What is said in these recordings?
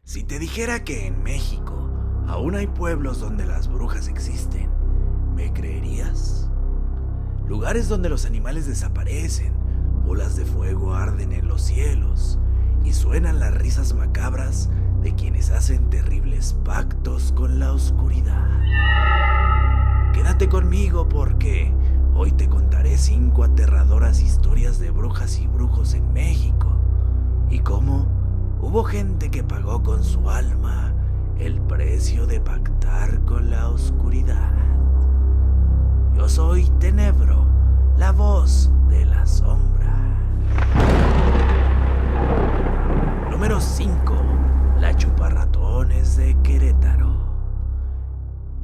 Si te dijera que en México aún hay pueblos donde las brujas existen, ¿me creerías? Lugares donde los animales desaparecen, bolas de fuego arden en los cielos y suenan las risas macabras de quienes hacen terribles pactos con la oscuridad. Quédate conmigo porque hoy te contaré 5 aterradoras historias de brujas y brujos en México y cómo hubo gente que pagó con su alma el precio de pactar con la oscuridad. Yo soy Tenebro, la voz de la sombra. Número 5. La chuparratones de Querétaro.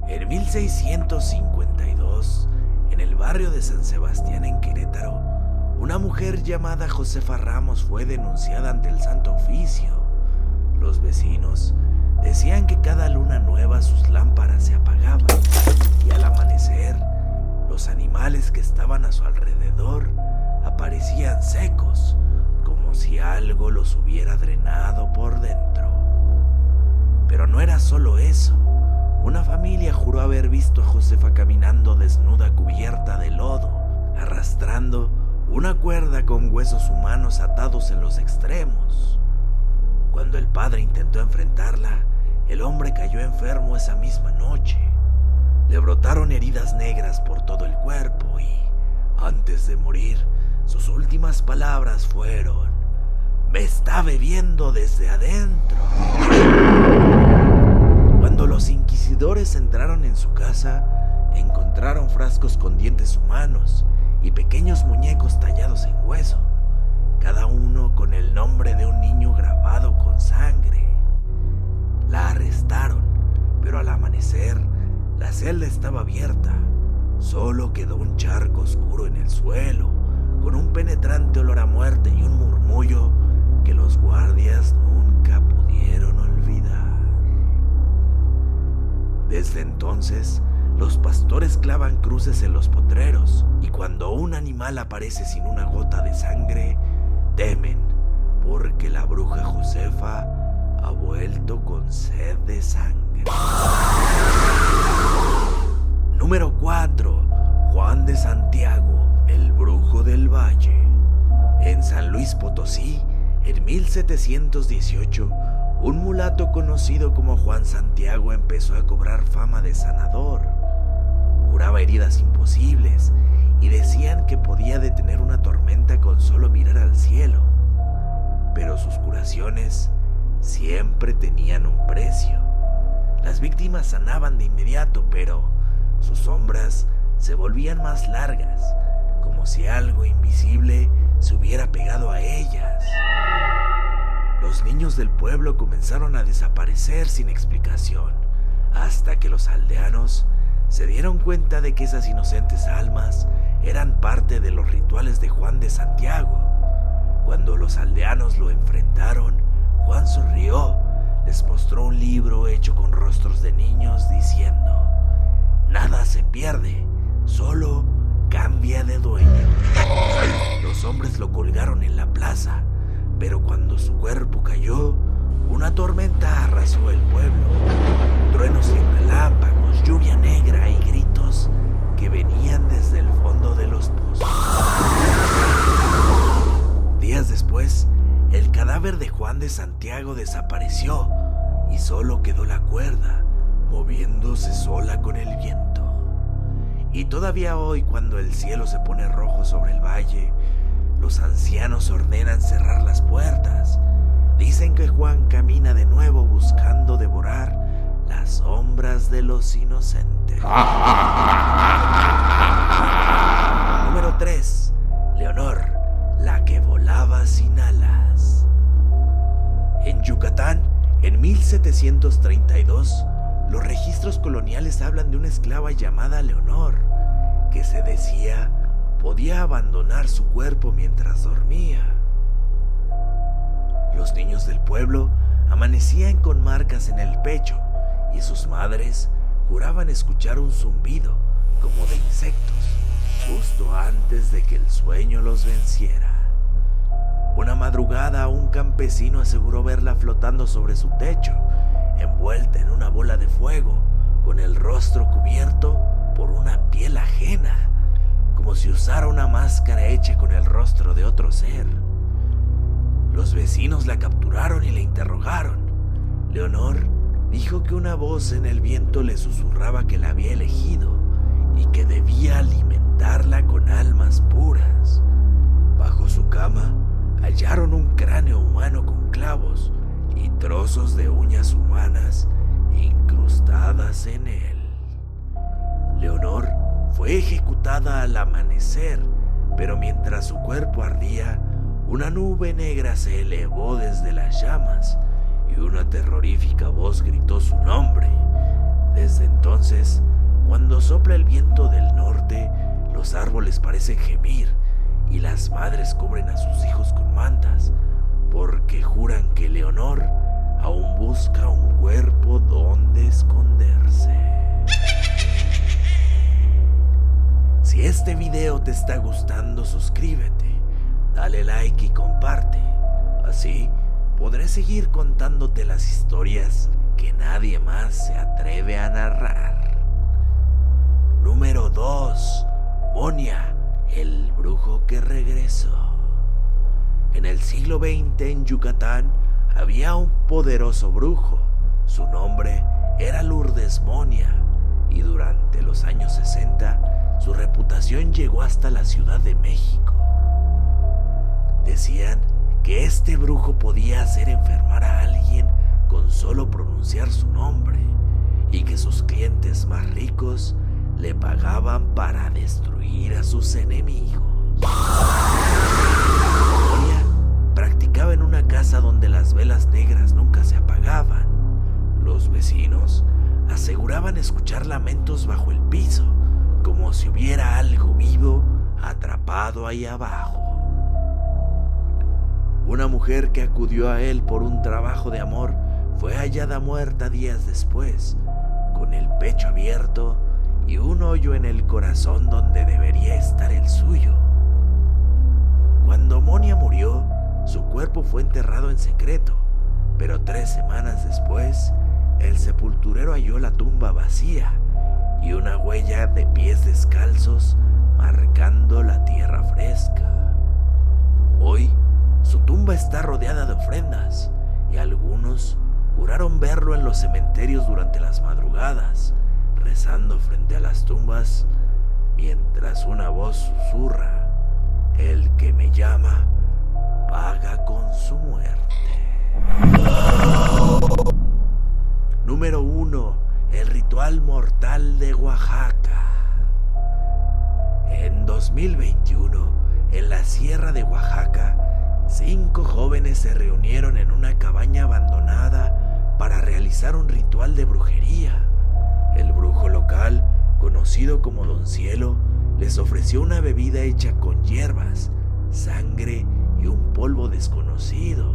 En 1652, en el barrio de San Sebastián en Querétaro, una mujer llamada Josefa Ramos fue denunciada ante el Santo Oficio. Los vecinos decían que cada luna nueva sus lámparas se apagaban y al amanecer, los animales que estaban a su alrededor aparecían secos, como si algo los hubiera drenado por dentro. Pero no era solo eso. Una familia juró haber visto a Josefa caminando desnuda cubierta de lodo, arrastrando una cuerda con huesos humanos atados en los extremos. Cuando el padre intentó enfrentarla, el hombre cayó enfermo esa misma noche. Le brotaron heridas negras por todo el cuerpo y, antes de morir, sus últimas palabras fueron: "Me está bebiendo desde adentro". Cuando los inquisidores entraron en su casa, encontraron frascos con dientes humanos y pequeños muñecos tallados en hueso, cada uno con el nombre de un niño grabado con sangre. La arrestaron, pero al amanecer, la celda estaba abierta. Solo quedó un charco oscuro en el suelo, con un penetrante olor a muerte y un murmullo que los guardias nunca pudieron olvidar. Desde entonces, los pastores clavan cruces en los potreros y cuando un animal aparece sin una gota de sangre, temen porque la bruja Josefa ha vuelto con sed de sangre. Número 4. Juan de Santiago, el brujo del valle. En San Luis Potosí, en 1718, un mulato conocido como Juan Santiago empezó a cobrar fama de sanador. Curaba heridas imposibles y decían que podía detener una tormenta con solo mirar al cielo. Pero sus curaciones siempre tenían un precio. Las víctimas sanaban de inmediato, pero sus sombras se volvían más largas, como si algo invisible se hubiera pegado a ellas. Los niños del pueblo comenzaron a desaparecer sin explicación, hasta que los aldeanos se dieron cuenta de que esas inocentes almas eran parte de los rituales de Juan de Santiago. Cuando los aldeanos lo enfrentaron, Juan sonrió, les mostró un libro hecho con rostros de niños diciendo: "Nada se pierde, solo cambia de dueño". Los hombres lo colgaron en la plaza, pero cuando su cuerpo cayó, una tormenta arrasó el pueblo. Truenos y relámpagos, lluvia negra y gritos que venían desde el fondo de los pozos. Días después, el cadáver de Juan de Santiago desapareció y solo quedó la cuerda, moviéndose sola con el viento. Y todavía hoy, cuando el cielo se pone rojo sobre el valle, los ancianos ordenan cerrar las puertas. Dicen que Juan camina de nuevo buscando devorar las sombras de los inocentes. Número 3. Leonor, la que volaba sin alas. En Yucatán, en 1732, los registros coloniales hablan de una esclava llamada Leonor, que se decía podía abandonar su cuerpo mientras dormía. Los niños del pueblo amanecían con marcas en el pecho y sus madres juraban escuchar un zumbido como de insectos justo antes de que el sueño los venciera. Una madrugada un campesino aseguró verla flotando sobre su techo, envuelta en una bola de fuego, con el rostro cubierto por una piel ajena, como si usara una máscara hecha con el rostro de otro ser. Los vecinos la capturaron y la interrogaron. Leonor dijo que una voz en el viento le susurraba que la había elegido y que debía alimentarla con almas puras. Bajo su cama hallaron un cráneo humano con clavos y trozos de uñas humanas incrustadas en él. Leonor fue ejecutada al amanecer, pero mientras su cuerpo ardía, una nube negra se elevó desde las llamas y una terrorífica voz gritó su nombre. Desde entonces, cuando sopla el viento del norte, los árboles parecen gemir y las madres cubren a sus hijos con mantas, porque juran que Leonor aún busca un cuerpo donde esconderse. Si este video te está gustando, suscríbete, dale like y comparte. Así podré seguir contándote las historias que nadie más se atreve a narrar. Número 2. Monia, el brujo que regresó. En el siglo XX en Yucatán había un poderoso brujo. Su nombre era Lourdes Monia y durante los años 60 su reputación llegó hasta la Ciudad de México. Decían que este brujo podía hacer enfermar a alguien con solo pronunciar su nombre y que sus clientes más ricos le pagaban para destruir a sus enemigos. Monia practicaba en una casa donde las velas negras nunca se apagaban. Los vecinos aseguraban escuchar lamentos bajo el piso, como si hubiera algo vivo atrapado ahí abajo. Una mujer que acudió a él por un trabajo de amor fue hallada muerta días después, con el pecho abierto y un hoyo en el corazón donde debería estar el suyo. Cuando Monia murió, su cuerpo fue enterrado en secreto, pero 3 semanas después, el sepulturero halló la tumba vacía y una huella de pies descalzos marcando la tierra fresca. Hoy, su tumba está rodeada de ofrendas y algunos juraron verlo en los cementerios durante las madrugadas, rezando frente a las tumbas, mientras una voz susurra: el que me llama paga con su muerte. Número 1. El ritual mortal de Oaxaca. En 2021, en la Sierra de Oaxaca, 5 jóvenes se reunieron en una cabaña abandonada para realizar un ritual de brujería. El brujo local, conocido como Don Cielo, les ofreció una bebida hecha con hierbas, sangre y un polvo desconocido.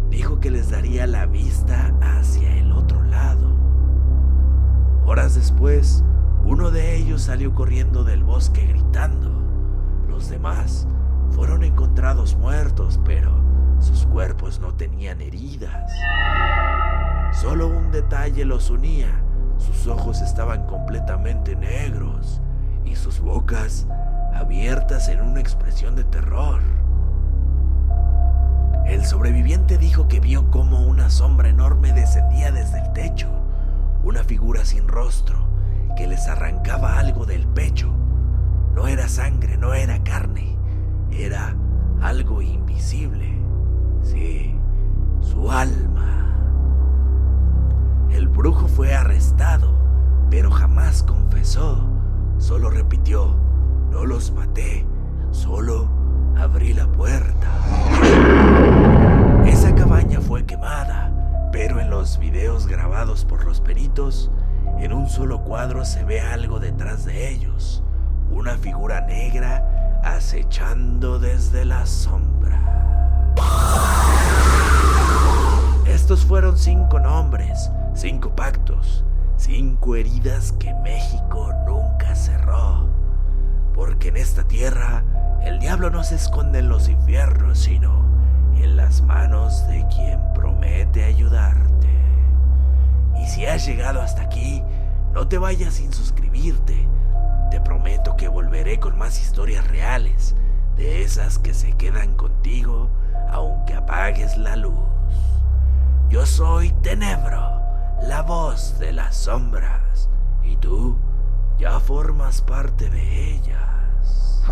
Dijo que les daría la vista hacia el otro lado. Horas después, uno de ellos salió corriendo del bosque gritando. Los demás fueron encontrados muertos, pero sus cuerpos no tenían heridas. Solo un detalle los unía: sus ojos estaban completamente negros y sus bocas abiertas en una expresión de terror. El sobreviviente dijo que vio cómo una sombra enorme descendía desde el techo, una figura sin rostro que les arrancaba algo del pecho. No era sangre, no era carne, era algo invisible. Sí, su alma. El brujo fue arrestado, pero jamás confesó. Solo repitió: no los maté, solo abrí la puerta. Esa cabaña fue quemada, pero en los videos grabados por los peritos, en un solo cuadro se ve algo detrás de ellos, una figura negra acechando desde la sombra. Estos fueron 5 nombres, 5 pactos, 5 heridas que México nunca cerró, porque en esta tierra El diablo no se esconde en los infiernos, sino en las manos de quien promete ayudarte. Y si has llegado hasta aquí, no te vayas sin suscribirte. Te prometo que volveré con más historias reales, de esas que se quedan contigo aunque apagues la luz. Yo soy Tenebro, la voz de las sombras, y tú ya formas parte de ellas.